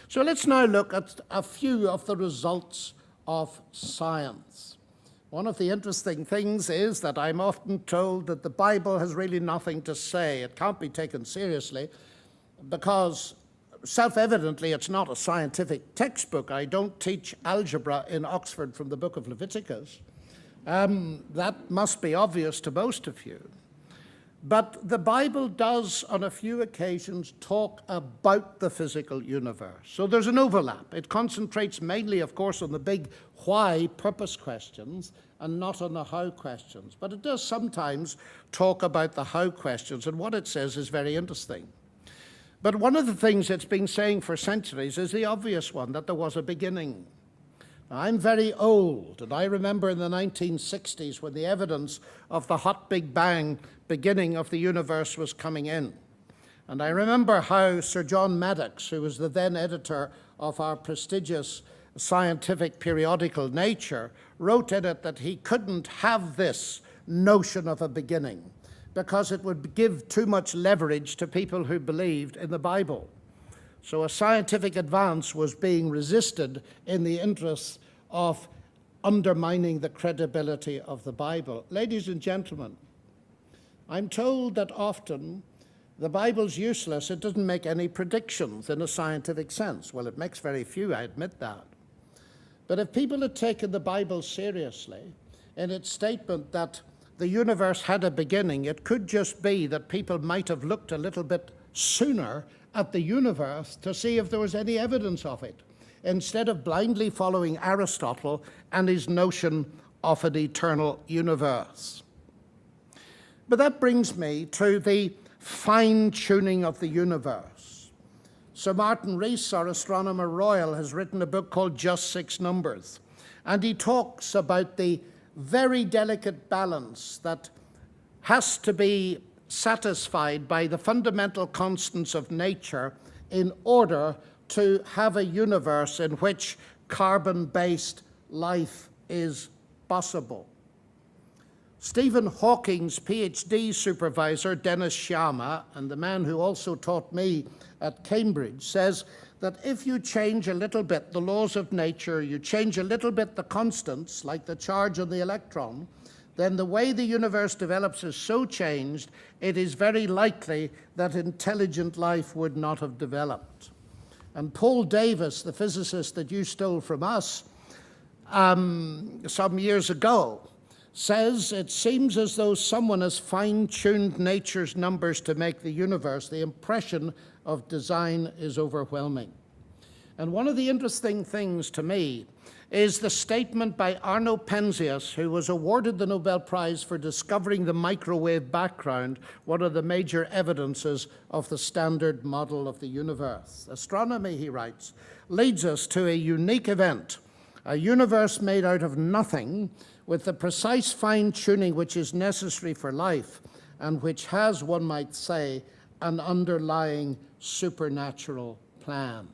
So let's now look at a few of the results of science. One of the interesting things is that I'm often told that the Bible has really nothing to say. It can't be taken seriously because self-evidently it's not a scientific textbook. I don't teach algebra in Oxford from the book of Leviticus. That must be obvious to most of you. But the Bible does, on a few occasions, talk about the physical universe. So there's an overlap. It concentrates mainly, of course, on the big why purpose questions and not on the how questions. But it does sometimes talk about the how questions, and what it says is very interesting. But one of the things it's been saying for centuries is the obvious one, that there was a beginning. I'm very old, and I remember in the 1960s when the evidence of the hot Big Bang beginning of the universe was coming in. And I remember how Sir John Maddox, who was the then editor of our prestigious scientific periodical Nature, wrote in it that he couldn't have this notion of a beginning because it would give too much leverage to people who believed in the Bible. So a scientific advance was being resisted in the interests of undermining the credibility of the Bible. Ladies and gentlemen, I'm told that often the Bible's useless. It doesn't make any predictions in a scientific sense. Well, it makes very few, I admit that. But if people had taken the Bible seriously in its statement that the universe had a beginning, it could just be that people might have looked a little bit sooner at the universe to see if there was any evidence of it, instead of blindly following Aristotle and his notion of an eternal universe. But that brings me to the fine-tuning of the universe. Sir Martin Rees, our astronomer royal, has written a book called Just Six Numbers, and he talks about the very delicate balance that has to be satisfied by the fundamental constants of nature in order to have a universe in which carbon-based life is possible. Stephen Hawking's PhD supervisor, Dennis Sciama, and the man who also taught me at Cambridge, says that if you change a little bit the laws of nature, you change a little bit the constants, like the charge of the electron, then the way the universe develops is so changed, it is very likely that intelligent life would not have developed. And Paul Davies, the physicist that you stole from us some years ago, says it seems as though someone has fine-tuned nature's numbers to make the universe. The impression of design is overwhelming. And one of the interesting things to me is the statement by Arno Penzias, who was awarded the Nobel Prize for discovering the microwave background, one of the major evidences of the standard model of the universe. Astronomy, he writes, leads us to a unique event, a universe made out of nothing, with the precise fine-tuning which is necessary for life, and which has, one might say, an underlying supernatural plan.